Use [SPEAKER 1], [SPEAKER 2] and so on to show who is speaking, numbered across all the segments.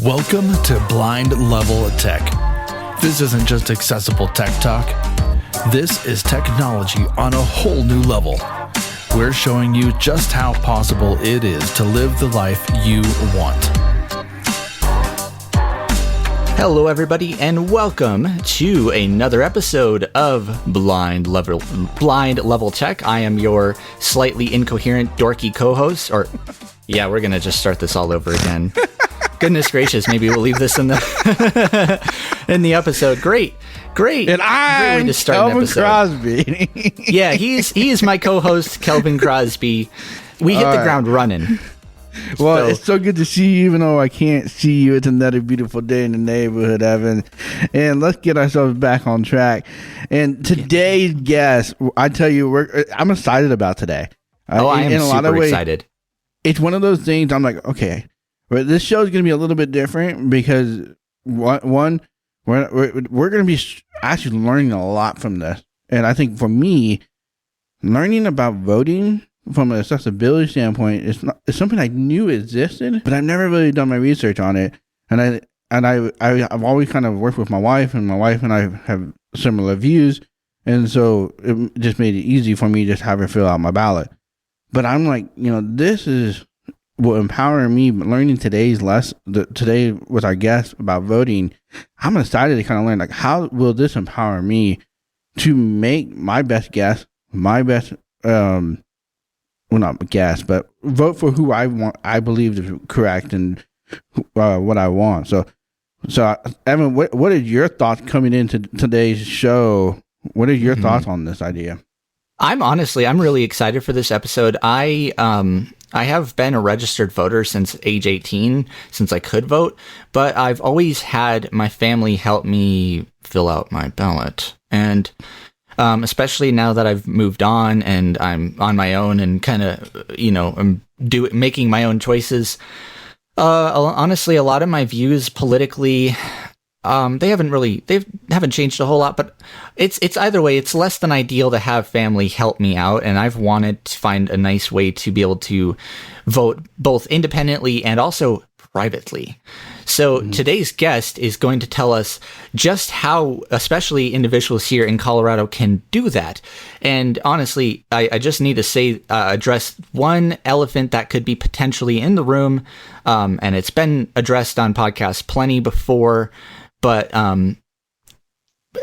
[SPEAKER 1] Welcome to Blind Level Teck. This isn't just accessible tech talk. This is technology on a whole new level. We're showing you just how possible it is to live the life you want.
[SPEAKER 2] Hello, everybody, and welcome to another episode of Blind Level Teck. I am your slightly incoherent, dorky co-host. We're gonna just start this all over again. Goodness gracious, maybe we'll leave this in the in the episode. Great.
[SPEAKER 3] And I'm Kelvin Crosby.
[SPEAKER 2] Yeah, he is my co-host, Kelvin Crosby. We hit the ground running.
[SPEAKER 3] Well, it's so good to see you, even though I can't see you. It's another beautiful day in the neighborhood, Evan. And let's get ourselves back on track. And today's guest, I tell you, I'm excited about today.
[SPEAKER 2] I am super excited.
[SPEAKER 3] It's one of those things I'm like, okay, but this show is going to be a little bit different because one, we're going to be actually learning a lot from this. And I think for me, learning about voting from an accessibility standpoint it's something I knew existed, but I've never really done my research on it. And I've always kind of worked with my wife, and my wife and I have similar views, and so it just made it easy for me to just have her fill out my ballot. But I'm like, this is what empowering me. Learning today with our guest about voting, I'm excited to kind of learn, like, how will this empower me to make my best guess, my best not guess, but vote for who I believe is correct and what I want. So Evan, what are your thoughts coming into today's show? What are your thoughts on this idea?
[SPEAKER 2] I'm really excited for this episode. I have been a registered voter since age 18, since I could vote, but I've always had my family help me fill out my ballot. And especially now that I've moved on and I'm on my own and kind of, I'm making my own choices. Honestly, a lot of my views politically, they haven't changed a whole lot, but it's either way. It's less than ideal to have family help me out, and I've wanted to find a nice way to be able to vote both independently and also privately. So today's guest is going to tell us just how, especially individuals here in Colorado, can do that. And honestly, I just need to address one elephant that could be potentially in the room, and it's been addressed on podcasts plenty before. But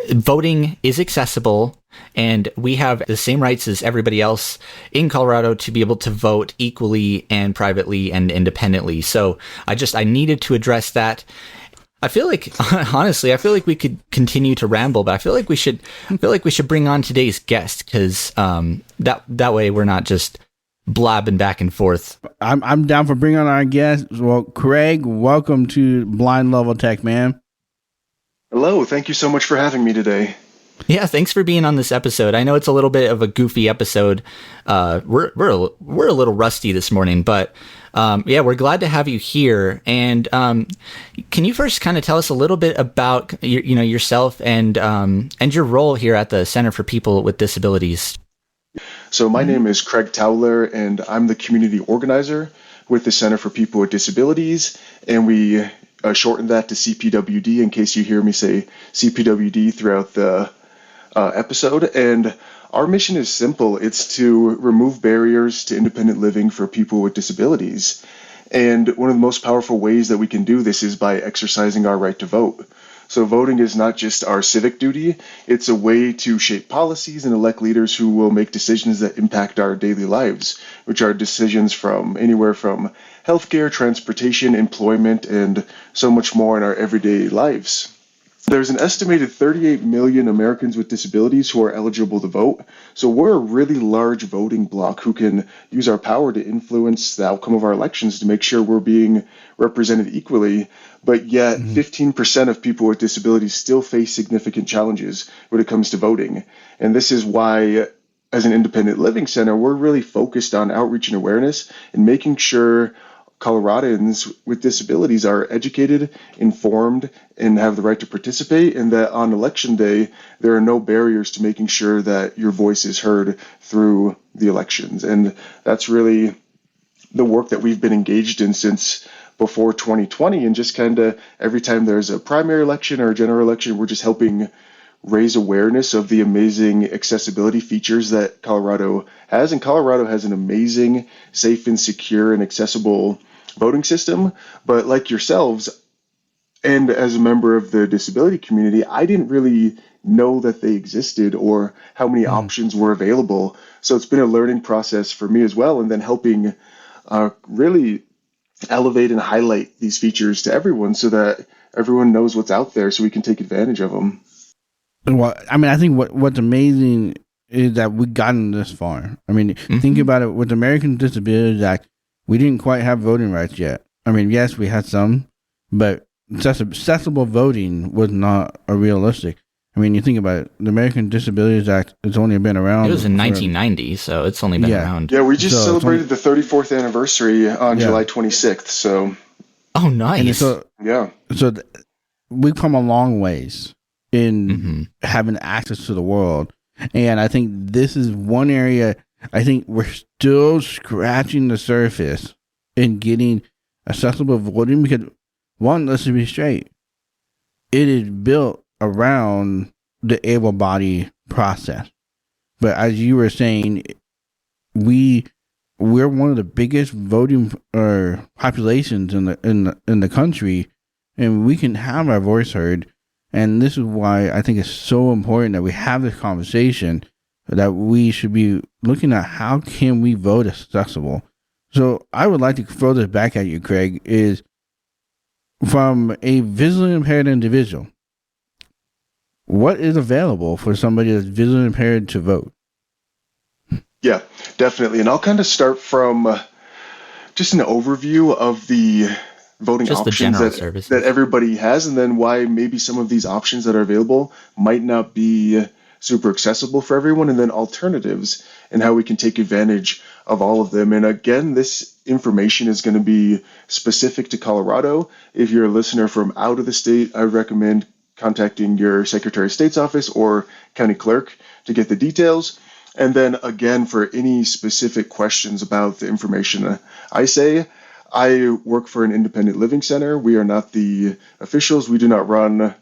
[SPEAKER 2] voting is accessible, and we have the same rights as everybody else in Colorado to be able to vote equally and privately and independently. So I needed to address that. I feel like, honestly, we could continue to ramble, but I feel like we should bring on today's guest, because that way we're not just blabbing back and forth.
[SPEAKER 3] I'm down for bringing on our guest. Well, Craig, welcome to Blind Level Teck, man.
[SPEAKER 4] Hello, thank you so much for having me today.
[SPEAKER 2] Yeah, thanks for being on this episode. I know it's a little bit of a goofy episode. We're a little rusty this morning, but we're glad to have you here. And can you first kind of tell us a little bit about yourself and your role here at the Center for People with Disabilities?
[SPEAKER 4] So my name is Craig Towler, and I'm the community organizer with the Center for People with Disabilities, and we shorten that to CPWD in case you hear me say CPWD throughout the episode. And our mission is simple. It's to remove barriers to independent living for people with disabilities. And one of the most powerful ways that we can do this is by exercising our right to vote. So voting is not just our civic duty, it's a way to shape policies and elect leaders who will make decisions that impact our daily lives, which are decisions from anywhere from healthcare, transportation, employment, and so much more in our everyday lives. There's an estimated 38 million Americans with disabilities who are eligible to vote, so we're a really large voting bloc who can use our power to influence the outcome of our elections to make sure we're being represented equally. But yet 15% of people with disabilities still face significant challenges when it comes to voting. And this is why, as an independent living center, we're really focused on outreach and awareness and making sure Coloradans with disabilities are educated, informed, and have the right to participate, and that on election day, there are no barriers to making sure that your voice is heard through the elections. And that's really the work that we've been engaged in since before 2020, and just kind of every time there's a primary election or a general election, we're just helping raise awareness of the amazing accessibility features that Colorado has. And Colorado has an amazing, safe and secure and accessible voting system. But like yourselves, and as a member of the disability community, I didn't really know that they existed or how many options were available. So it's been a learning process for me as well, and then helping really elevate and highlight these features to everyone so that everyone knows what's out there so we can take advantage of them.
[SPEAKER 3] Well, I mean, I think what's amazing is that we've gotten this far. I mean, think about it. With the American Disabilities Act, we didn't quite have voting rights yet. I mean, yes, we had some, but accessible voting was not a realistic. I mean, you think about it. The American Disabilities Act has only been around.
[SPEAKER 2] It was in 1990, so it's only been around.
[SPEAKER 4] Yeah, we just celebrated the 34th anniversary on July 26th. So,
[SPEAKER 2] oh, nice.
[SPEAKER 3] So we've come a long ways in having access to the world. And I think this is one area, I think we're still scratching the surface in getting accessible voting because, one, let's be straight, it is built around the able-bodied process. But as you were saying, we're one of the biggest voting populations in the country, and we can have our voice heard. And this is why I think it's so important that we have this conversation, that we should be looking at how can we vote accessible. So I would like to throw this back at you, Craig, is from a visually impaired individual, what is available for somebody that's visually impaired to vote?
[SPEAKER 4] Yeah, definitely. And I'll kind of start from just an overview of the voting
[SPEAKER 2] just
[SPEAKER 4] options that everybody has, and then why maybe some of these options that are available might not be super accessible for everyone, and then alternatives and how we can take advantage of all of them. And again, this information is going to be specific to Colorado. If you're a listener from out of the state, I would recommend contacting your Secretary of State's office or county clerk to get the details. And then again, for any specific questions about the information I work for an independent living center. We are not the officials. We do not run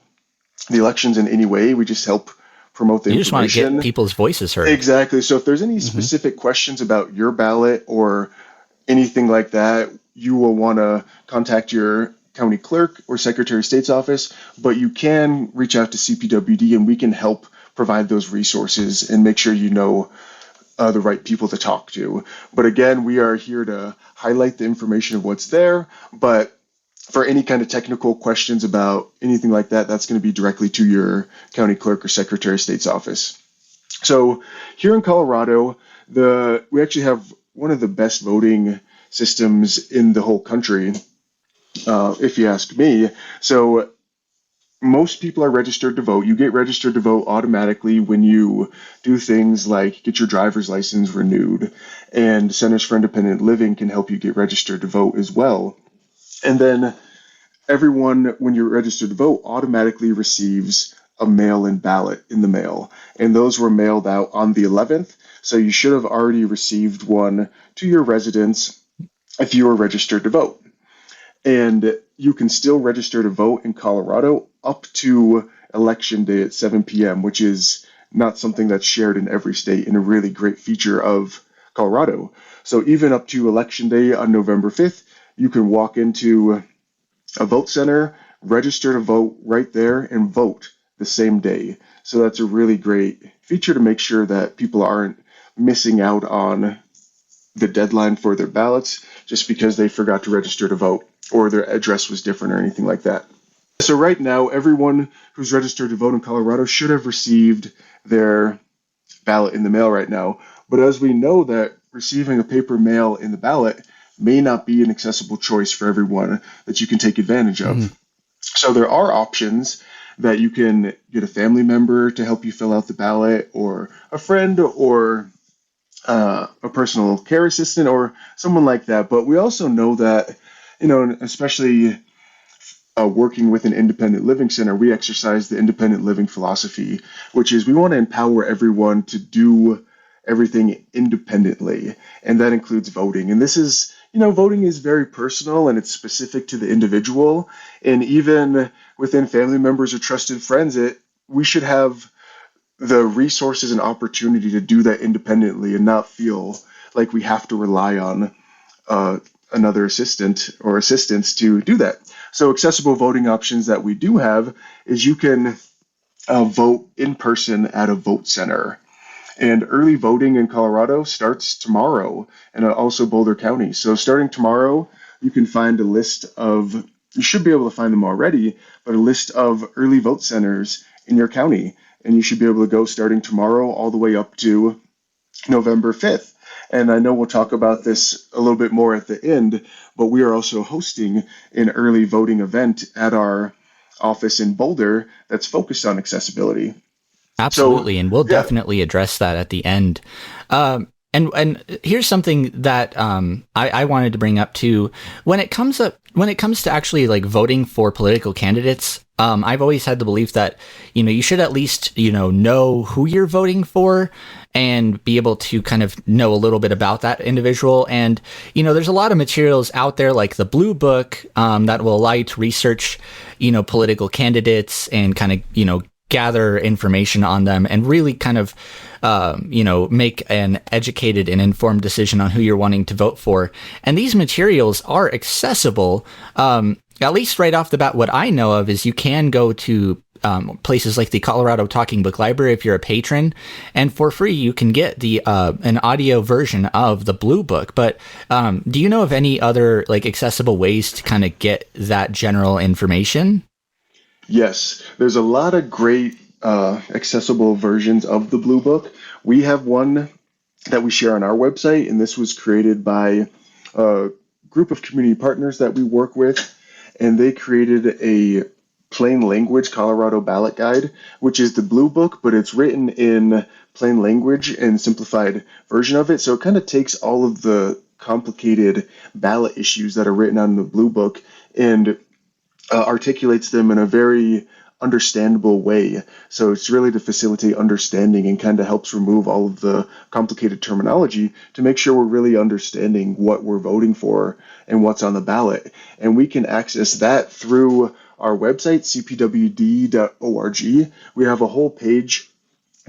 [SPEAKER 4] the elections in any way. We just help promote the information.
[SPEAKER 2] You just want to get people's voices heard.
[SPEAKER 4] Exactly. So if there's any specific questions about your ballot or anything like that, you will want to contact your county clerk or Secretary of State's office, but you can reach out to CPWD and we can help provide those resources and make sure you know the right people to talk to. But again, we are here to highlight the information of what's there, but for any kind of technical questions about anything like that, that's going to be directly to your county clerk or Secretary of State's office. So here in Colorado, we actually have one of the best voting systems in the whole country, if you ask me. So most people are registered to vote. You get registered to vote automatically when you do things like get your driver's license renewed, and Centers for Independent Living can help you get registered to vote as well. And then everyone, when you're registered to vote, automatically receives a mail-in ballot in the mail. And those were mailed out on the 11th. So you should have already received one to your residence if you were registered to vote. And you can still register to vote in Colorado up to election day at 7 p.m., which is not something that's shared in every state and a really great feature of Colorado. So even up to election day on November 5th, you can walk into a vote center, register to vote right there, and vote the same day. So that's a really great feature to make sure that people aren't missing out on the deadline for their ballots just because they forgot to register to vote or their address was different or anything like that. So right now, everyone who's registered to vote in Colorado should have received their ballot in the mail right now. But as we know that receiving a paper mail in the ballot may not be an accessible choice for everyone that you can take advantage of. So there are options that you can get a family member to help you fill out the ballot, or a friend, or a personal care assistant or someone like that. But we also know that, especially working with an independent living center, we exercise the independent living philosophy, which is we want to empower everyone to do everything independently. And that includes voting. And this is, voting is very personal and it's specific to the individual. And even within family members or trusted friends, we should have the resources and opportunity to do that independently and not feel like we have to rely on another assistant or assistants to do that. So accessible voting options that we do have is you can vote in person at a vote center. And early voting in Colorado starts tomorrow, and also Boulder County. So starting tomorrow, you can find a list of, you should be able to find them already, but a list of early vote centers in your county. And you should be able to go starting tomorrow all the way up to November 5th. And I know we'll talk about this a little bit more at the end, but we are also hosting an early voting event at our office in Boulder that's focused on accessibility.
[SPEAKER 2] Absolutely, and we'll
[SPEAKER 4] yeah.
[SPEAKER 2] definitely address that at the end. And here's something that I wanted to bring up too. When it comes to actually like voting for political candidates, I've always had the belief that you should at least know who you're voting for and be able to kind of know a little bit about that individual. And there's a lot of materials out there like the Blue Book that will allow you to research political candidates and kind of gather information on them and really kind of, make an educated and informed decision on who you're wanting to vote for. And these materials are accessible. At least right off the bat, what I know of is you can go to places like the Colorado Talking Book Library if you're a patron, and for free you can get the an audio version of the Blue Book. But do you know of any other like accessible ways to kind of get that general information?
[SPEAKER 4] Yes, there's a lot of great accessible versions of the Blue Book. We have one that we share on our website, and this was created by a group of community partners that we work with, and they created a plain language Colorado ballot guide, which is the Blue Book, but it's written in plain language and simplified version of it. So it kind of takes all of the complicated ballot issues that are written on the Blue Book and articulates them in a very understandable way. So it's really to facilitate understanding and kind of helps remove all of the complicated terminology to make sure we're really understanding what we're voting for and what's on the ballot. And we can access that through our website, cpwd.org. We have a whole page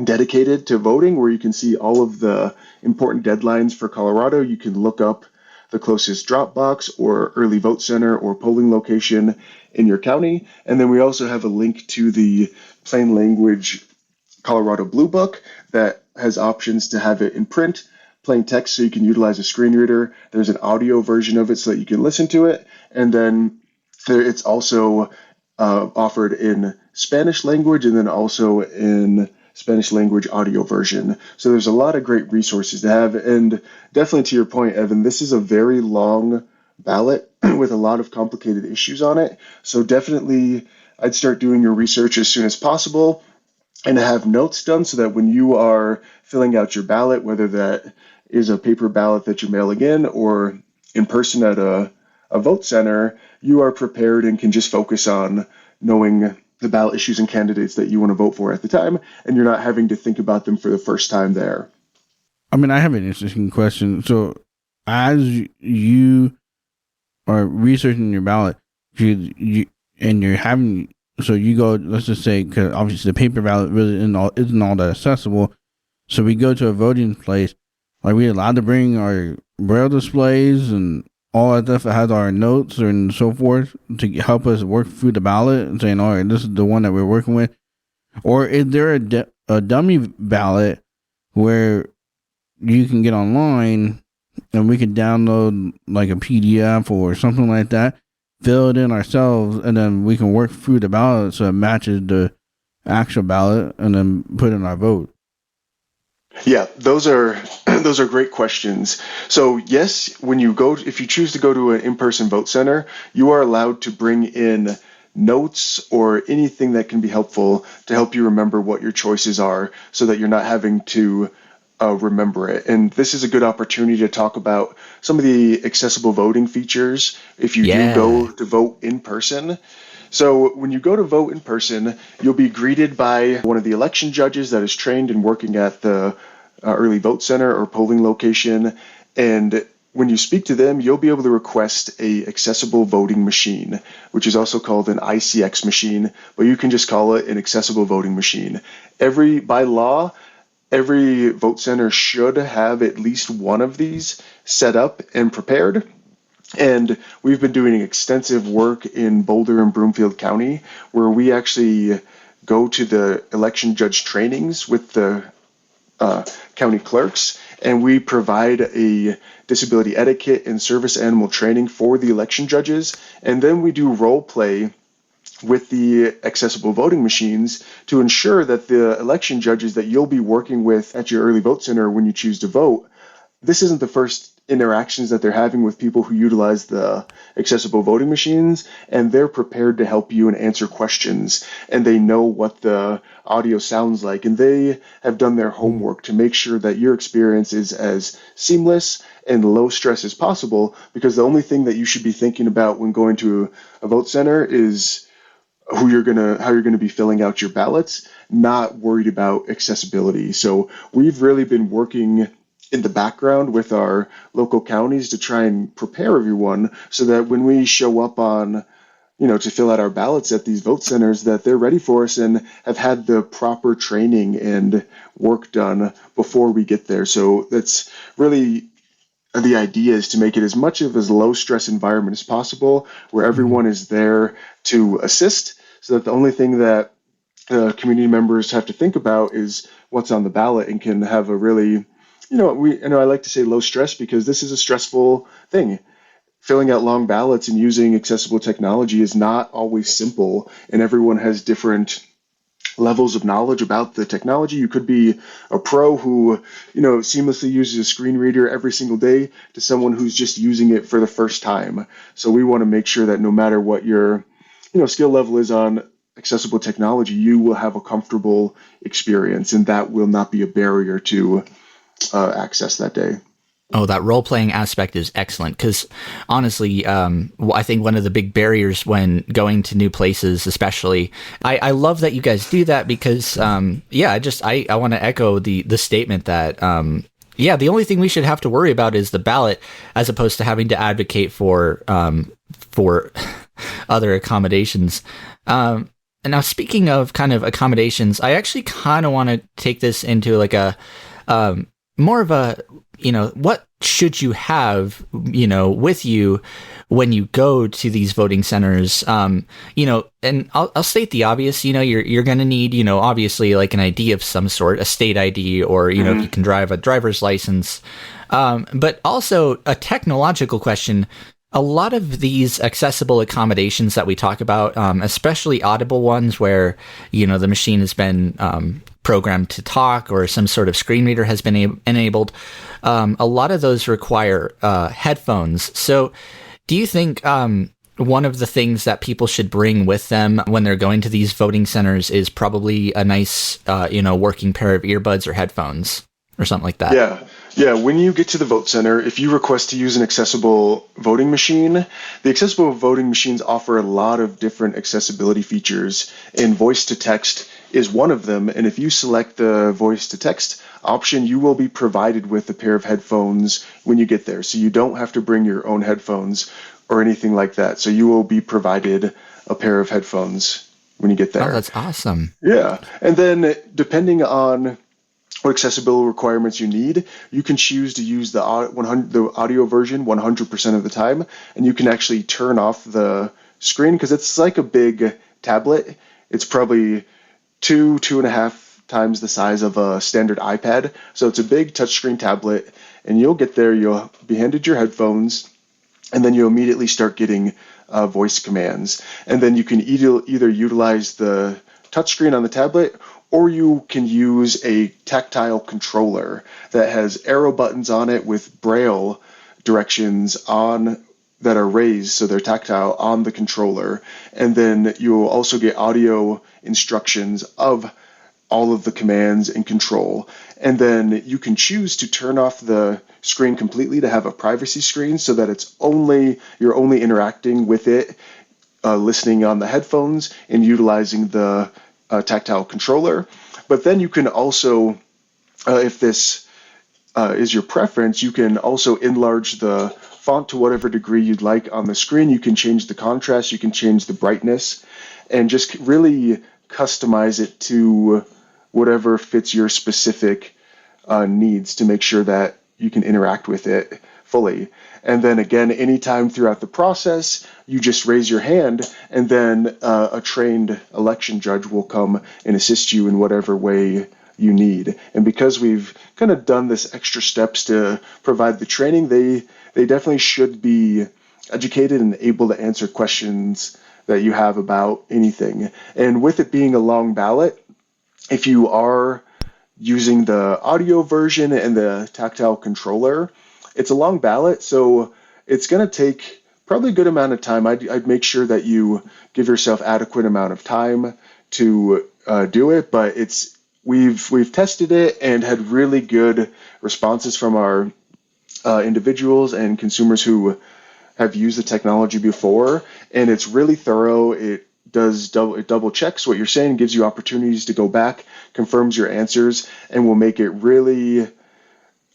[SPEAKER 4] dedicated to voting where you can see all of the important deadlines for Colorado. You can look up the closest drop box or early vote center or polling location in your county. And then we also have a link to the plain language Colorado Blue Book that has options to have it in print, plain text, so you can utilize a screen reader. There's an audio version of it so that you can listen to it. And then it's also offered in Spanish language and then also in Spanish language audio version. So there's a lot of great resources to have. And definitely to your point, Evan, this is a very long ballot with a lot of complicated issues on it. So definitely I'd start doing your research as soon as possible and have notes done so that when you are filling out your ballot, whether that is a paper ballot that you're mailing in or in person at a vote center, you are prepared and can just focus on knowing the ballot issues and candidates that you want to vote for at the time, and you're not having to think about them for the first time there.
[SPEAKER 3] I mean, I have an interesting question. So as you are researching your ballot, you go, let's just say, because obviously the paper ballot really isn't all that accessible. So we go to a voting place. Are we allowed to bring our braille displays and all that stuff that has our notes and so forth to help us work through the ballot and saying, all right, this is the one that we're working with? Or is there a dummy ballot where you can get online and we can download like a PDF or something like that, fill it in ourselves, and then we can work through the ballot so it matches the actual ballot and then put in our vote?
[SPEAKER 4] Yeah, those are great questions. So yes, if you choose to go to an in-person vote center, you are allowed to bring in notes or anything that can be helpful to help you remember what your choices are so that you're not having to remember it. And this is a good opportunity to talk about some of the accessible voting features if you do go to vote in person. So when you go to vote in person, you'll be greeted by one of the election judges that is trained and working at the early vote center or polling location. And when you speak to them, you'll be able to request a accessible voting machine, which is also called an ICX machine, but you can just call it an accessible voting machine. By law, every vote center should have at least one of these set up and prepared. And we've been doing extensive work in Boulder and Broomfield County, where we actually go to the election judge trainings with the county clerks, and we provide a disability etiquette and service animal training for the election judges. And then we do role play with the accessible voting machines to ensure that the election judges that you'll be working with at your early vote center when you choose to vote, this isn't the first interactions that they're having with people who utilize the accessible voting machines, and they're prepared to help you and answer questions, and they know what the audio sounds like, and they have done their homework to make sure that your experience is as seamless and low stress as possible, because the only thing that you should be thinking about when going to a vote center is how you're gonna be filling out your ballots, not worried about accessibility. So we've really been working in the background with our local counties to try and prepare everyone so that when we show up on, to fill out our ballots at these vote centers, that they're ready for us and have had the proper training and work done before we get there. So that's really the idea, is to make it as much of a low stress environment as possible, where everyone is there to assist, so that the only thing that community members have to think about is what's on the ballot, and can have a really, I like to say low stress, because this is a stressful thing. Filling out long ballots and using accessible technology is not always simple, and everyone has different levels of knowledge about the technology. You could be a pro who, seamlessly uses a screen reader every single day, to someone who's just using it for the first time. So we want to make sure that no matter what your, skill level is on accessible technology, you will have a comfortable experience, and that will not be a barrier to access that day.
[SPEAKER 2] Oh, that role-playing aspect is excellent, because honestly, I think one of the big barriers when going to new places, especially, I love that you guys do that, because, I want to echo the statement that, the only thing we should have to worry about is the ballot, as opposed to having to advocate for other accommodations. And now, speaking of kind of accommodations, I actually kind of want to take this into like a more of a, what should you have, with you when you go to these voting centers? And I'll state the obvious, you're going to need, obviously like an ID of some sort, a state ID, or, if you can drive, a driver's license. But also a technological question. A lot of these accessible accommodations that we talk about, especially audible ones where, the machine has been programmed to talk, or some sort of screen reader has been enabled, a lot of those require headphones. So do you think one of the things that people should bring with them when they're going to these voting centers is probably a nice, working pair of earbuds or headphones or something like that?
[SPEAKER 4] Yeah, when you get to the vote center, if you request to use an accessible voting machine, the accessible voting machines offer a lot of different accessibility features, and voice to text is one of them. And if you select the voice to text option, you will be provided with a pair of headphones when you get there. So you don't have to bring your own headphones or anything like that. So you will be provided a pair of headphones when you get there.
[SPEAKER 2] Oh, that's awesome.
[SPEAKER 4] Yeah. And then depending on what accessibility requirements you need, you can choose to use the audio version 100% of the time, and you can actually turn off the screen, because it's like a big tablet. It's probably 2.5 times the size of a standard iPad. So it's a big touchscreen tablet, and you'll get there, you'll be handed your headphones, and then you'll immediately start getting voice commands. And then you can either utilize the touchscreen on the tablet, or you can use a tactile controller that has arrow buttons on it with braille directions on that are raised, so they're tactile on the controller. And then you will also get audio instructions of all of the commands and control. And then you can choose to turn off the screen completely to have a privacy screen so that you're only interacting with it, listening on the headphones and utilizing the tactile controller. But then you can also, if this is your preference, you can also enlarge the font to whatever degree you'd like on the screen. You can change the contrast, you can change the brightness, and just really customize it to whatever fits your specific needs to make sure that you can interact with it fully. And then again, anytime throughout the process, you just raise your hand, and then a trained election judge will come and assist you in whatever way you need. And because we've kind of done this extra steps to provide the training, they definitely should be educated and able to answer questions that you have about anything. And with it being a long ballot, if you are using the audio version and the tactile controller, it's a long ballot, so it's going to take probably a good amount of time. I'd make sure that you give yourself adequate amount of time to do it, but we've tested it and had really good responses from our individuals and consumers who have used the technology before, and it's really thorough. It double checks what you're saying, gives you opportunities to go back, confirms your answers, and will make it really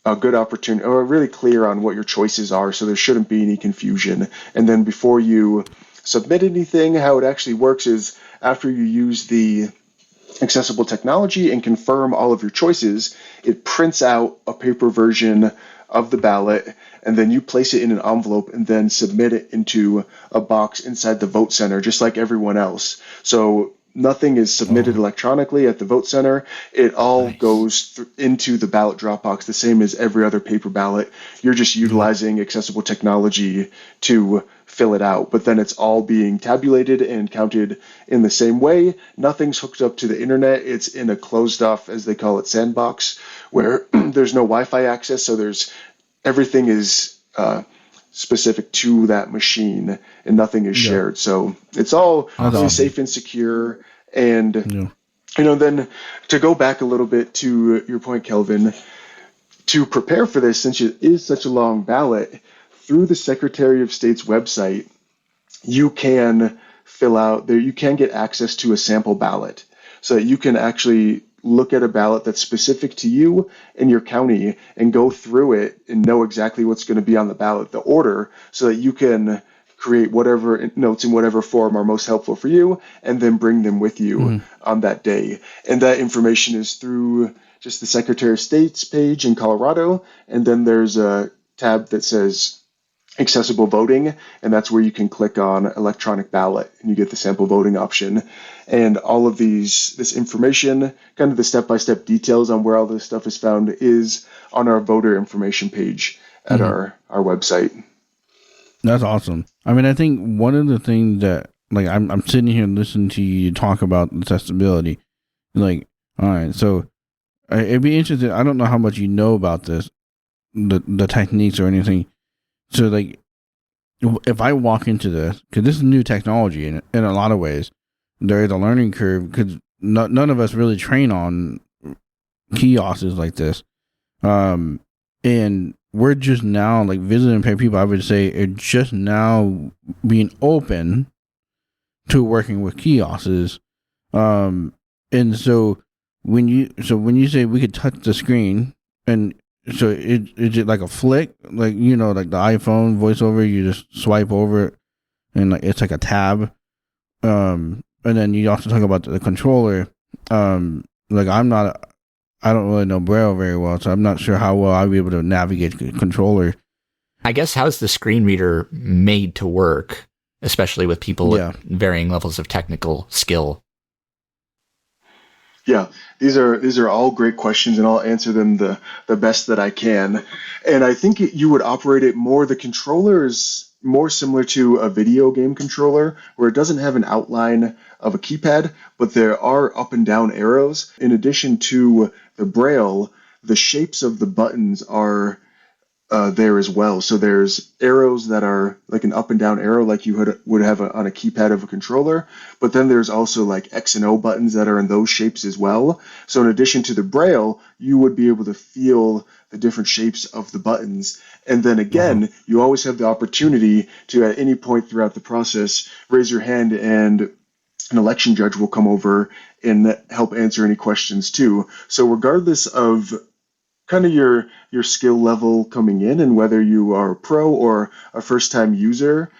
[SPEAKER 4] a good opportunity, or really clear on what your choices are, so there shouldn't be any confusion. And then before you submit anything, how it actually works is after you use the accessible technology and confirm all of your choices, it prints out a paper version of the ballot, and then you place it in an envelope and then submit it into a box inside the vote center, just like everyone else. So nothing is submitted electronically at the vote center. It all goes into the ballot drop box, the same as every other paper ballot. You're just utilizing accessible technology to fill it out, but then it's all being tabulated and counted in the same way. Nothing's hooked up to the internet. It's in a closed off, as they call it, sandbox, where there's no Wi-Fi access, so everything is specific to that machine and nothing is shared. So it's all really safe and secure. And then to go back a little bit to your point, Kelvin, to prepare for this, since it is such a long ballot, through the Secretary of State's website, you can you can get access to a sample ballot, so that you can actually look at a ballot that's specific to you and your county and go through it and know exactly what's going to be on the ballot, the order, so that you can create whatever notes in whatever form are most helpful for you, and then bring them with you on that day. And that information is through just the Secretary of State's page in Colorado, and then there's a tab that says accessible voting, and that's where you can click on electronic ballot and you get the sample voting option. And all of this information, kind of the step-by-step details on where all this stuff is found, is on our voter information page at our website.
[SPEAKER 3] That's awesome. I mean, I think one of the things that, like, I'm sitting here listening to you talk about accessibility, like, all right, so it'd be interesting. I don't know how much you know about this, the techniques or anything. So, like, if I walk into this, because this is new technology in a lot of ways, there is a learning curve, because none of us really train on kiosks like this. And we're just now, like, visiting impaired people, I would say, are just now being open to working with kiosks. And so when you say we could touch the screen, and so is it like a flick, like, like the iPhone voiceover, you just swipe over it and, like, it's like a tab. And then you also talk about the controller. Like, I don't really know Braille very well, so I'm not sure how well I'll be able to navigate the controller.
[SPEAKER 2] I guess, how's the screen reader made to work, especially with people with varying levels of technical skill?
[SPEAKER 4] Yeah, these are all great questions, and I'll answer them the best that I can. And I think you would operate it more. The controller is more similar to a video game controller, where it doesn't have an outline of a keypad, but there are up and down arrows. In addition to the Braille, the shapes of the buttons are there as well. So there's arrows that are like an up and down arrow, like you would have on a keypad of a controller. But then there's also like X and O buttons that are in those shapes as well. So in addition to the Braille, you would be able to feel the different shapes of the buttons. And then again, you always have the opportunity to, at any point throughout the process, raise your hand, and an election judge will come over and help answer any questions too. So regardless of kind of your skill level coming in, and whether you are a pro or a first time user,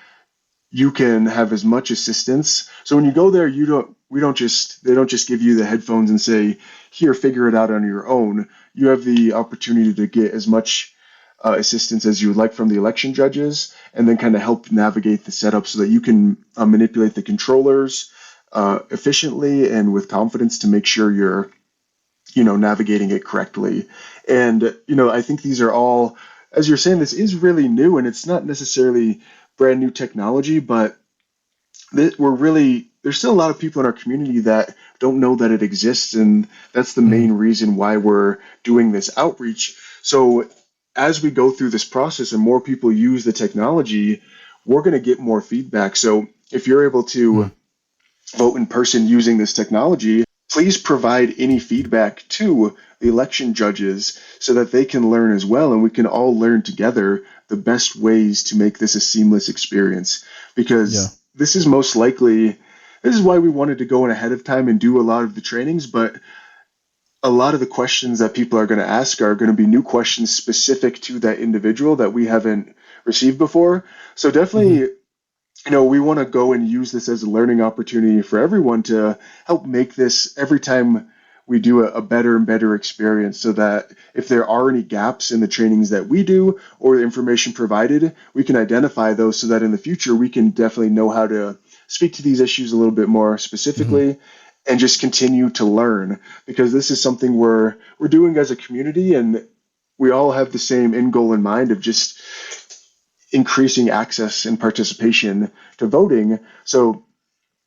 [SPEAKER 4] you can have as much assistance. So when you go there, they don't just give you the headphones and say, here, figure it out on your own. You have the opportunity to get as much assistance as you would like from the election judges, and then kind of help navigate the setup so that you can manipulate the controllers efficiently and with confidence to make sure you're navigating it correctly. And, I think these are all, as you're saying, this is really new, and it's not necessarily brand new technology, but there's still a lot of people in our community that don't know that it exists. And that's the main reason why we're doing this outreach. So as we go through this process and more people use the technology, we're going to get more feedback. So if you're able to vote in person using this technology, please provide any feedback to the election judges so that they can learn as well, and we can all learn together the best ways to make this a seamless experience. Because this is why we wanted to go in ahead of time and do a lot of the trainings, but a lot of the questions that people are going to ask are going to be new questions specific to that individual that we haven't received before. So definitely, we want to go and use this as a learning opportunity for everyone to help make this, every time we do, a better and better experience, so that if there are any gaps in the trainings that we do or the information provided, we can identify those so that in the future we can definitely know how to speak to these issues a little bit more specifically and just continue to learn, because this is something we're doing as a community, and we all have the same end goal in mind of just increasing access and participation to voting. So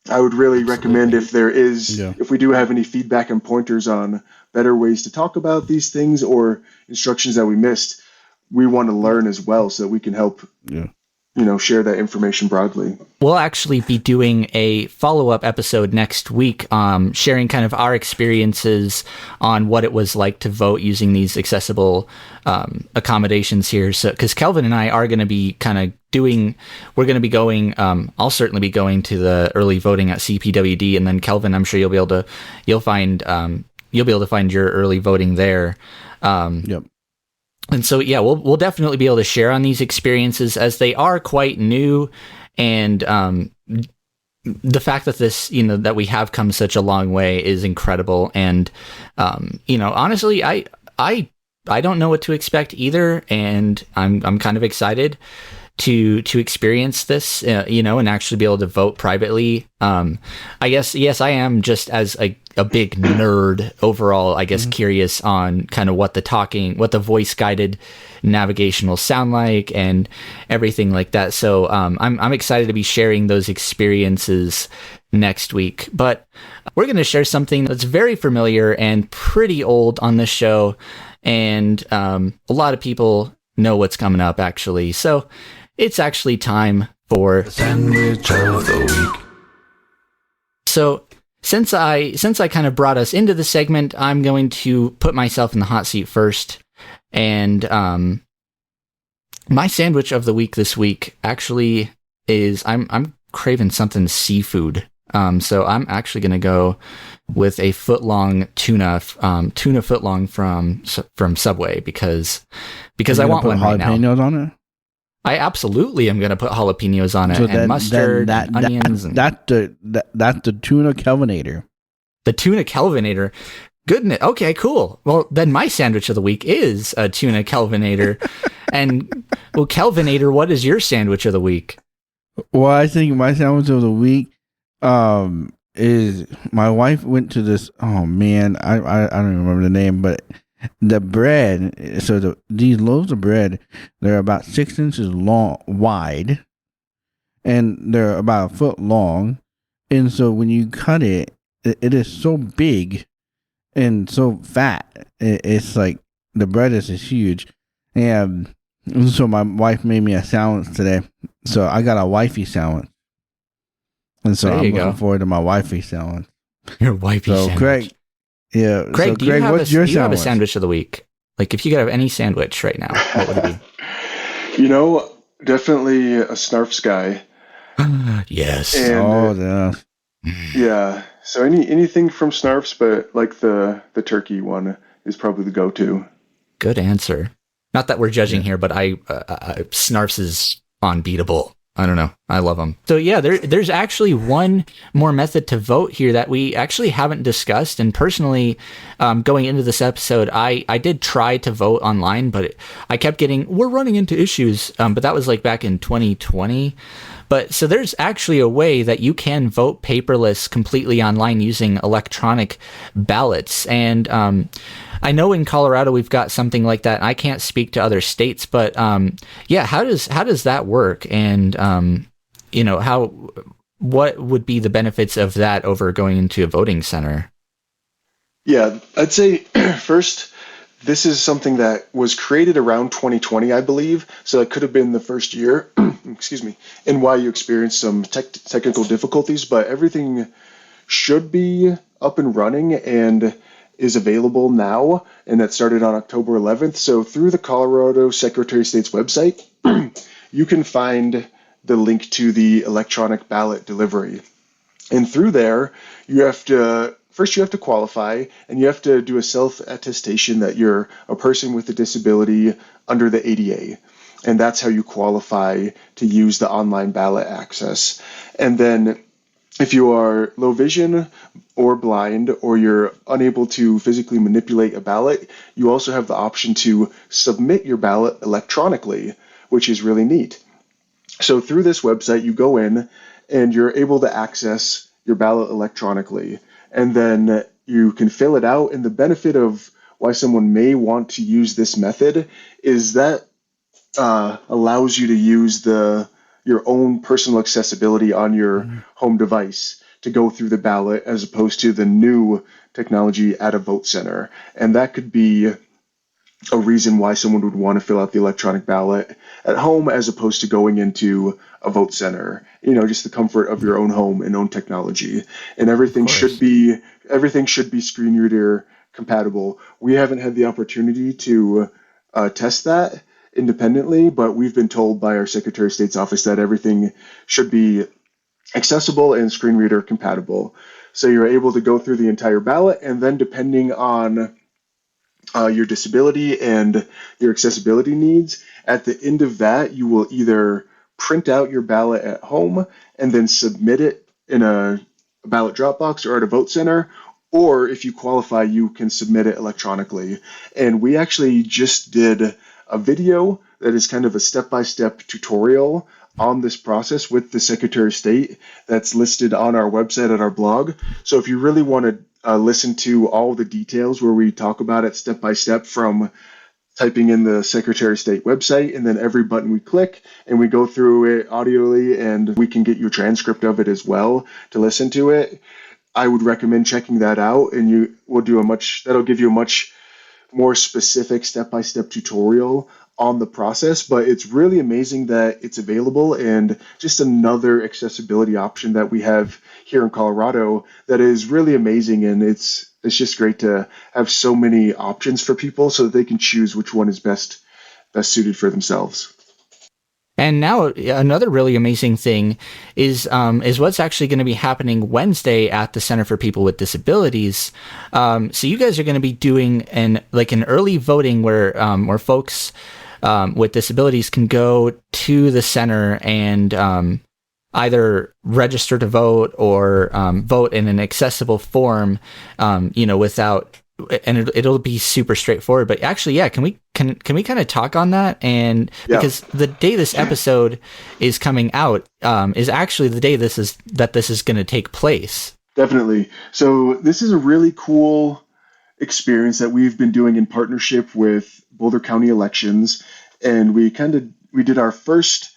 [SPEAKER 4] I would really recommend, if we do have any feedback and pointers on better ways to talk about these things or instructions that we missed, we want to learn as well so that we can help share that information broadly.
[SPEAKER 2] We'll actually be doing a follow-up episode next week, sharing kind of our experiences on what it was like to vote using these accessible accommodations here. So, because Kelvin and I are going to be we're going to be going, I'll certainly be going to the early voting at CPWD, and then Kelvin, I'm sure you'll be able to find your early voting there. And so, we'll definitely be able to share on these experiences, as they are quite new. And the fact that that we have come such a long way is incredible. And, honestly, I don't know what to expect either. And I'm kind of excited to experience this, and actually be able to vote privately. I guess, yes, I am, just as a big nerd overall, I guess, curious on kind of what the voice guided navigation will sound like and everything like that. So I'm excited to be sharing those experiences next week. But we're going to share something that's very familiar and pretty old on this show, and a lot of people know what's coming up, actually. So it's actually time for the Sandwich of the Week. So since I kind of brought us into the segment, I'm going to put myself in the hot seat first. And my sandwich of the week this week actually is, I'm craving something seafood. So I'm actually going to go with a foot-long tuna foot-long from Subway, because I want one right now.
[SPEAKER 3] Jalapenos on it?
[SPEAKER 2] I absolutely am going to put jalapenos on it, and mustard, onions.
[SPEAKER 3] That's the tuna Kelvinator.
[SPEAKER 2] The tuna Kelvinator. Goodness. Okay, cool. Well, then my sandwich of the week is a tuna Kelvinator. And, well, Kelvinator, what is your sandwich of the week?
[SPEAKER 3] Well, I think my sandwich of the week is, my wife went to this, oh man, I don't even remember the name, but the bread, so these loaves of bread, they're about 6 inches wide, and they're about a foot long. And so when you cut it, it is so big and so fat. It's like, the bread is huge. And So my wife made me a sandwich today. So I got a wifey sandwich. And so I'm looking forward to my wifey sandwich.
[SPEAKER 2] Your wifey sandwich.
[SPEAKER 3] Craig, yeah.
[SPEAKER 2] Craig,
[SPEAKER 3] so
[SPEAKER 2] do you
[SPEAKER 3] Craig,
[SPEAKER 2] have
[SPEAKER 3] what's your
[SPEAKER 2] do you have a
[SPEAKER 3] sandwich?
[SPEAKER 2] sandwich of the week? Like, if you could have any sandwich right now, what would it
[SPEAKER 4] You know, definitely a Snarfs guy.
[SPEAKER 2] be? Yes.
[SPEAKER 4] And, yeah. So anything from Snarfs, but like the turkey one is probably the go-to.
[SPEAKER 2] Good answer. Not that we're judging here, but Snarfs is unbeatable. I don't know. I love them. So yeah, there's actually one more method to vote here that we actually haven't discussed. And personally, going into this episode, I did try to vote online, but I kept getting, we're running into issues. But that was like back in 2020. But so there's actually a way that you can vote paperless completely online using electronic ballots. And I know in Colorado we've got something like that. I can't speak to other states, but yeah, how does that work? And what would be the benefits of that over going into a voting center?
[SPEAKER 4] Yeah, I'd say first, this is something that was created around 2020, I believe. So it could have been the first year, excuse me, and why you experienced some technical difficulties, but everything should be up and running and is available now, and that started on October 11th. So through the Colorado Secretary of State's website, you can find the link to the electronic ballot delivery. And through there, you have to qualify, and you have to do a self-attestation that you're a person with a disability under the ADA. And that's how you qualify to use the online ballot access. And then if you are low vision or blind, or you're unable to physically manipulate a ballot, you also have the option to submit your ballot electronically, which is really neat. So through this website, you go in and you're able to access your ballot electronically, and then you can fill it out. And the benefit of why someone may want to use this method is that allows you to use your own personal accessibility on your home device to go through the ballot, as opposed to the new technology at a vote center. And that could be a reason why someone would want to fill out the electronic ballot at home as opposed to going into a vote center. Just the comfort of your own home and own technology. And everything should be screen reader compatible. We haven't had the opportunity to test that independently, but we've been told by our Secretary of State's office that everything should be accessible and screen reader compatible. So you're able to go through the entire ballot, and then depending on your disability and your accessibility needs, at the end of that, you will either print out your ballot at home and then submit it in a ballot drop box or at a vote center, or if you qualify, you can submit it electronically. And we actually just did a video that is kind of a step-by-step tutorial on this process with the Secretary of State that's listed on our website at our blog. So if you really want to listen to all the details where we talk about it step by step, from typing in the Secretary of State website and then every button we click, and we go through it audioly, and we can get you a transcript of it as well to listen to it, I would recommend checking that out, and that'll give you a much more specific step-by-step tutorial on the process. But it's really amazing that it's available, and just another accessibility option that we have here in Colorado that is really amazing. And it's just great to have so many options for people so that they can choose which one is best suited for themselves.
[SPEAKER 2] And now another really amazing thing is what's actually going to be happening Wednesday at the Center for People with Disabilities. So you guys are going to be doing an early voting where folks with disabilities can go to the center and either register to vote or vote in an accessible form, without. And it'll be super straightforward. But actually, yeah, can we kind of talk on that? And because the day this episode is coming out is actually the day this is going to take place.
[SPEAKER 4] Definitely. So this is a really cool experience that we've been doing in partnership with Boulder County Elections, and we did our first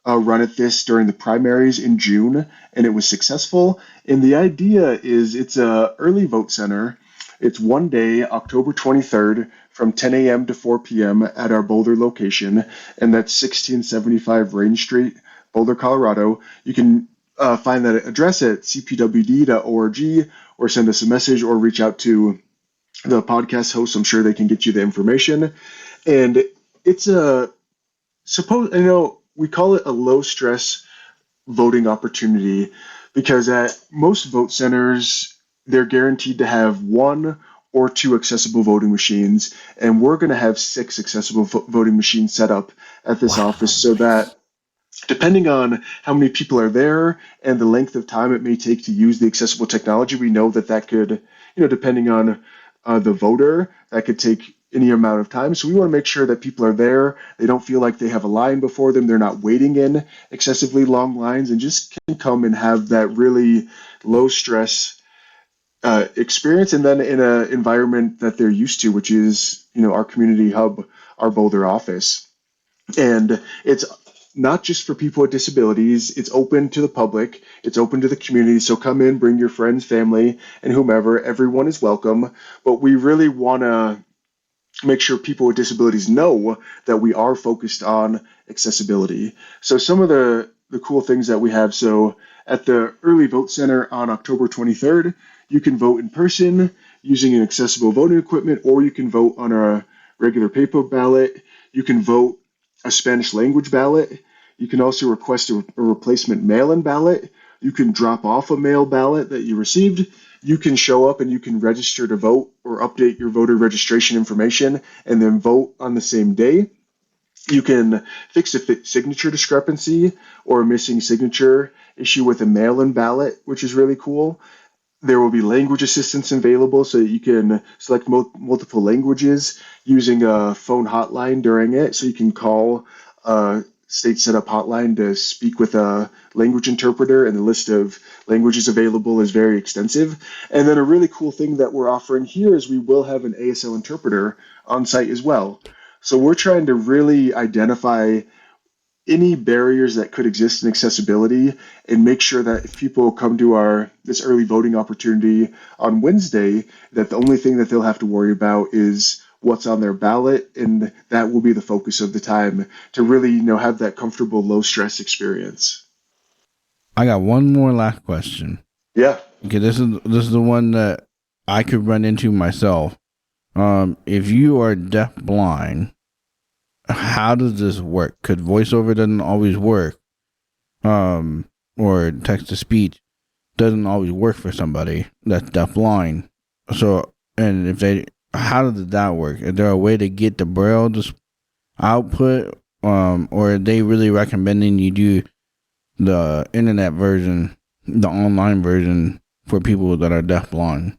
[SPEAKER 4] run at this during the primaries in June, and it was successful. And the idea is it's a early vote center. It's one day, October 23rd, from 10 a.m. to 4 p.m. at our Boulder location, and that's 1675 Range Street, Boulder, Colorado. You can find that address at cpwd.org, or send us a message, or reach out to the podcast host. I'm sure they can get you the information. And it's we call it a low stress voting opportunity because at most vote centers, they're guaranteed to have 1 or 2 accessible voting machines, and we're going to have 6 accessible voting machines set up at this office, so that depending on how many people are there and the length of time it may take to use the accessible technology, we know that could, depending on the voter, that could take any amount of time. So we want to make sure that people are there. They don't feel like they have a line before them. They're not waiting in excessively long lines, and just can come and have that really low stress experience, and then in an environment that they're used to, which is, our community hub, our Boulder office. And it's not just for people with disabilities. It's open to the public. It's open to the community. So come in, bring your friends, family, and whomever. Everyone is welcome. But we really want to make sure people with disabilities know that we are focused on accessibility. So some of the cool things that we have. So at the Early Vote Center on October 23rd, you can vote in person using an accessible voting equipment, or you can vote on a regular paper ballot. You can vote a Spanish language ballot. You can also request a replacement mail-in ballot. You can drop off a mail ballot that you received. You can show up and you can register to vote or update your voter registration information and then vote on the same day. You can fix a signature discrepancy or a missing signature issue with a mail-in ballot, which is really cool. There will be language assistance available so that you can select multiple languages using a phone hotline during it. So you can call a state setup hotline to speak with a language interpreter, and the list of languages available is very extensive. And then a really cool thing that we're offering here is we will have an ASL interpreter on site as well. So we're trying to really identify any barriers that could exist in accessibility and make sure that if people come to this early voting opportunity on Wednesday, that the only thing that they'll have to worry about is what's on their ballot, and that will be the focus of the time to really, have that comfortable, low stress experience.
[SPEAKER 3] I got one more last question.
[SPEAKER 4] Yeah.
[SPEAKER 3] Okay, this is the one that I could run into myself. If you are deafblind, how does this work? Could voiceover doesn't always work, or text to speech doesn't always work for somebody that's deafblind. So, and how does that work? Is there a way to get the Braille output, or are they really recommending you do the internet version, the online version for people that are deafblind?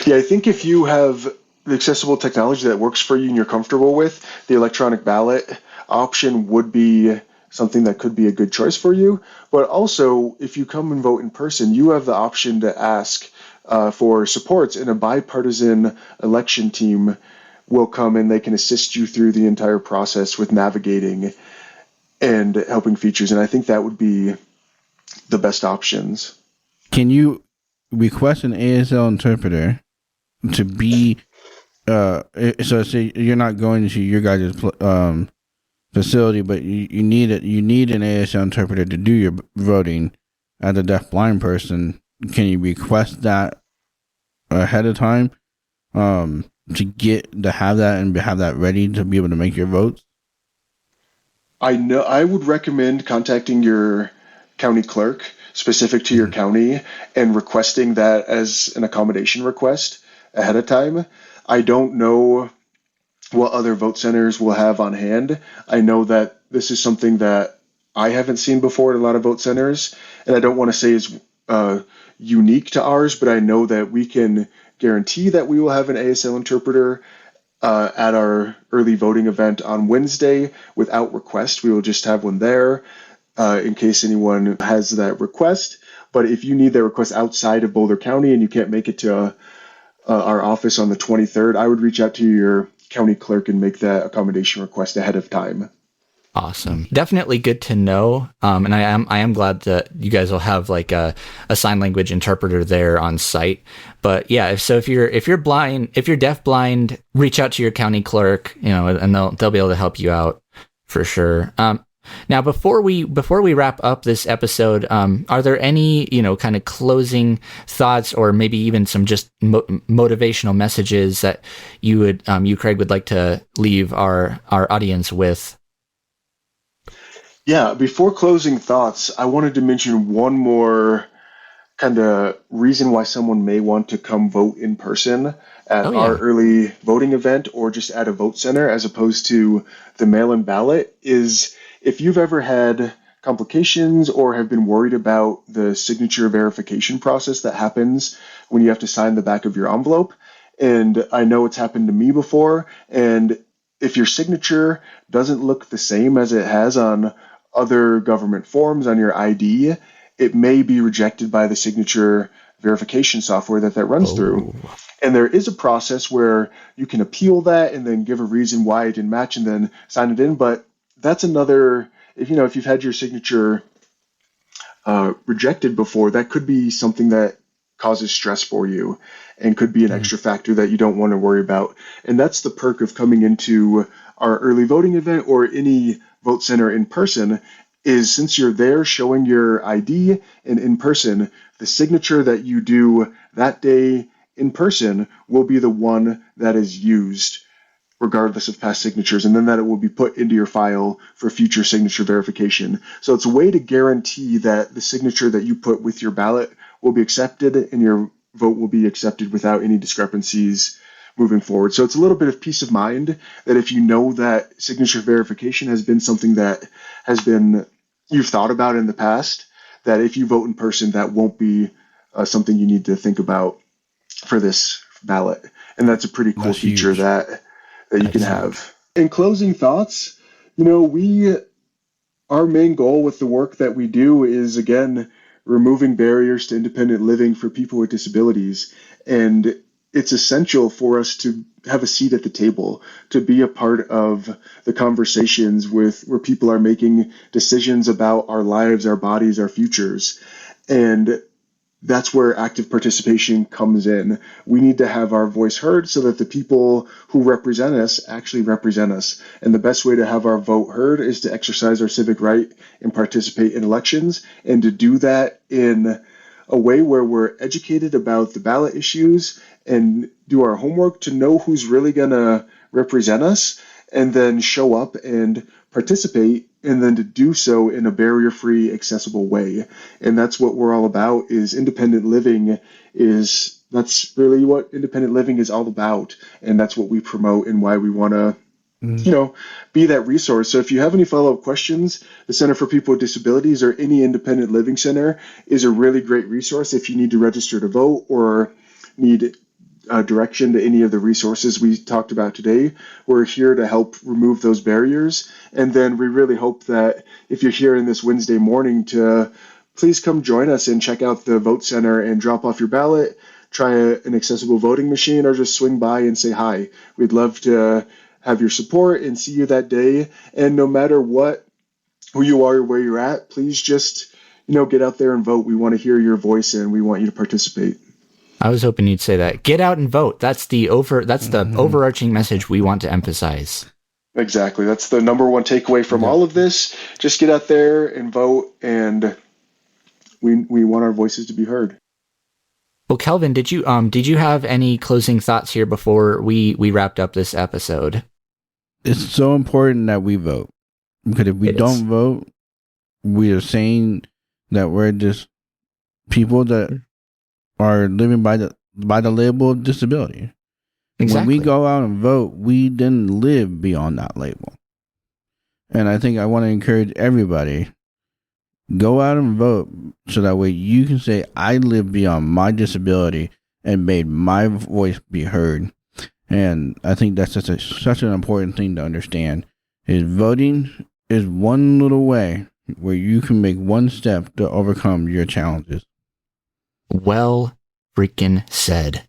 [SPEAKER 4] Yeah, I think if you have the accessible technology that works for you and you're comfortable with, the electronic ballot option would be something that could be a good choice for you. But also, if you come and vote in person, you have the option to ask for supports, and a bipartisan election team will come and they can assist you through the entire process with navigating and helping features. And I think that would be the best options. Can
[SPEAKER 3] you request an ASL interpreter to be so say you're not going to your guys' facility, but you need an ASL interpreter to do your voting as a deafblind person? Can you request that ahead of time to have that and have that ready to be able to make your votes?
[SPEAKER 4] I would recommend contacting your county clerk specific to your county and requesting that as an accommodation request ahead of time. I don't know what other vote centers will have on hand. I know that this is something that I haven't seen before at a lot of vote centers, and I don't want to say is unique to ours, but I know that we can guarantee that we will have an ASL interpreter at our early voting event on Wednesday without request. We will just have one there in case anyone has that request. But if you need that request outside of Boulder County and you can't make it to our office on the 23rd, I would reach out to your county clerk and make that accommodation request ahead of time.
[SPEAKER 2] Awesome. Definitely good to know. And I am glad that you guys will have like a sign language interpreter there on site. But yeah, if you're deafblind, reach out to your county clerk, and they'll be able to help you out for sure. Now, before we wrap up this episode, are there any, kind of closing thoughts, or maybe even some just motivational messages that you Craig, would like to leave our audience with?
[SPEAKER 4] Yeah, before closing thoughts, I wanted to mention one more kind of reason why someone may want to come vote in person at our early voting event, or just at a vote center as opposed to the mail-in ballot, is if you've ever had complications or have been worried about the signature verification process that happens when you have to sign the back of your envelope. And I know it's happened to me before. And if your signature doesn't look the same as it has on other government forms on your ID, it may be rejected by the signature verification software that runs through. And there is a process where you can appeal that and then give a reason why it didn't match and then sign it in. But that's another, if you've had your signature rejected before, that could be something that causes stress for you and could be an extra factor that you don't want to worry about. And that's the perk of coming into our early voting event or any vote center in person, is since you're there showing your ID and in person, the signature that you do that day in person will be the one that is used regardless of past signatures, and then that it will be put into your file for future signature verification. So it's a way to guarantee that the signature that you put with your ballot will be accepted and your vote will be accepted without any discrepancies moving forward. So it's a little bit of peace of mind that if you know that signature verification has been something that you've thought about in the past, that if you vote in person, that won't be something you need to think about for this ballot. And that's a pretty cool feature that you can have. In closing thoughts, our main goal with the work that we do is, again, removing barriers to independent living for people with disabilities. And it's essential for us to have a seat at the table, to be a part of the conversations where people are making decisions about our lives, our bodies, our futures. And that's where active participation comes in. We need to have our voice heard so that the people who represent us actually represent us. And the best way to have our vote heard is to exercise our civic right and participate in elections, and to do that in a way where we're educated about the ballot issues and do our homework to know who's really going to represent us, and then show up and participate, and then to do so in a barrier-free, accessible way. And that's what we're all about, is independent living that's really what independent living is all about. And that's what we promote and why we want to be that resource. So if you have any follow-up questions, the Center for People with Disabilities or any independent living center is a really great resource if you need to register to vote or need direction to any of the resources we talked about today. We're here to help remove those barriers. And then we really hope that if you're here in this Wednesday morning, to please come join us and check out the vote center and drop off your ballot, try an accessible voting machine, or just swing by and say hi. We'd love to have your support and see you that day. And no matter who you are or where you're at, please just, get out there and vote. We want to hear your voice and we want you to participate.
[SPEAKER 2] I was hoping you'd say that. Get out and vote. That's the overarching message we want to emphasize.
[SPEAKER 4] Exactly. That's the number one takeaway from all of this. Just get out there and vote, and we want our voices to be heard.
[SPEAKER 2] Well, Kelvin, did you have any closing thoughts here before we wrapped up this episode?
[SPEAKER 3] It's so important that we vote, because if we don't vote, we are saying that we're just people that are living by the label of disability. Exactly. When we go out and vote, we didn't live beyond that label. And I think I want to encourage everybody, go out and vote so that way you can say, I live beyond my disability and made my voice be heard. And I think that's such an important thing to understand, is voting is one little way where you can make one step to overcome your challenges.
[SPEAKER 2] Well freaking said.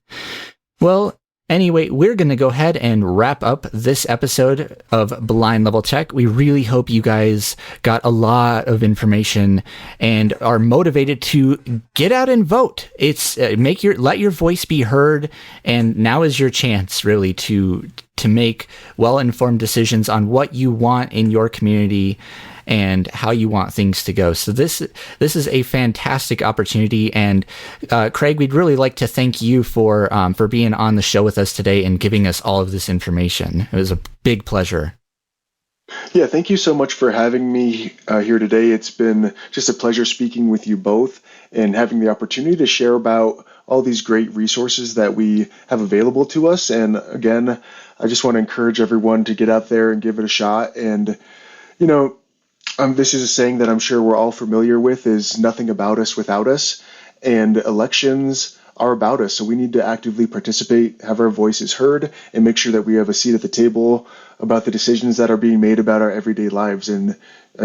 [SPEAKER 2] Well, Anyway, we're going to go ahead and wrap up this episode of Blind Level Teck. We really hope you guys got a lot of information and are motivated to get out and vote. It's let your voice be heard, and now is your chance really to make well-informed decisions on what you want in your community and how you want things to go. So this is a fantastic opportunity, and Craig, we'd really like to thank you for being on the show with us today and giving us all of this information. It was a big pleasure.
[SPEAKER 4] Yeah, thank you so much for having me here today. It's been just a pleasure speaking with you both and having the opportunity to share about all these great resources that we have available to us. And again, I just want to encourage everyone to get out there and give it a shot. And, this is a saying that I'm sure we're all familiar with, is nothing about us without us. And elections are about us. So we need to actively participate, have our voices heard, and make sure that we have a seat at the table about the decisions that are being made about our everyday lives, and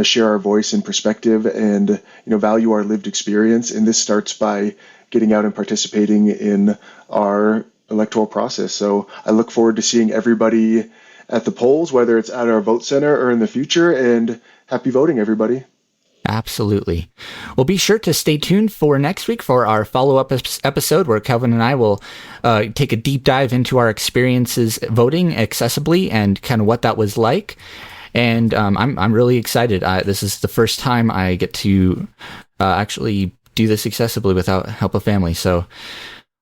[SPEAKER 4] share our voice and perspective, and value our lived experience. And this starts by getting out and participating in our electoral process. So I look forward to seeing everybody at the polls, whether it's at our vote center or in the future, and happy voting, everybody.
[SPEAKER 2] Absolutely. Well, be sure to stay tuned for next week for our follow-up episode where Kelvin and I will take a deep dive into our experiences voting accessibly and kind of what that was like. And I'm really excited. This is the first time I get to actually do this accessibly without help of family. So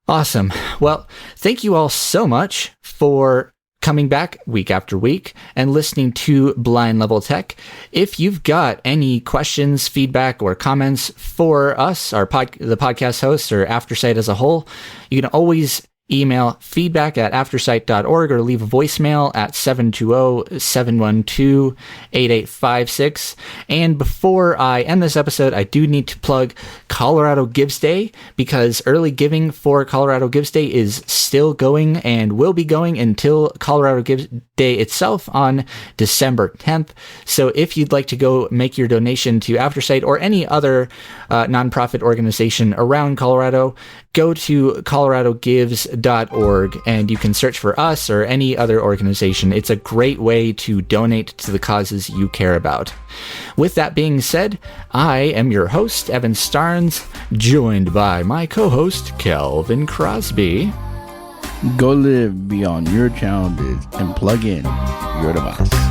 [SPEAKER 2] awesome. Well, thank you all so much for coming back week after week and listening to Blind Level Teck. If you've got any questions, feedback, or comments for us, the podcast hosts, or Aftersight as a whole, you can always email feedback@aftersight.org or leave a voicemail at 720-712-8856. And before I end this episode, I do need to plug Colorado Gives Day, because early giving for Colorado Gives Day is still going and will be going until Colorado Gives Day itself on December 10th. So if you'd like to go make your donation to Aftersight or any other nonprofit organization around Colorado, go to coloradogives.org and you can search for us or any other organization. It's a great way to donate to the causes you care about. With that being said, I am your host, Evan Starnes, joined by my co-host, Kelvin Crosby.
[SPEAKER 3] Go live beyond your challenges and plug in your device.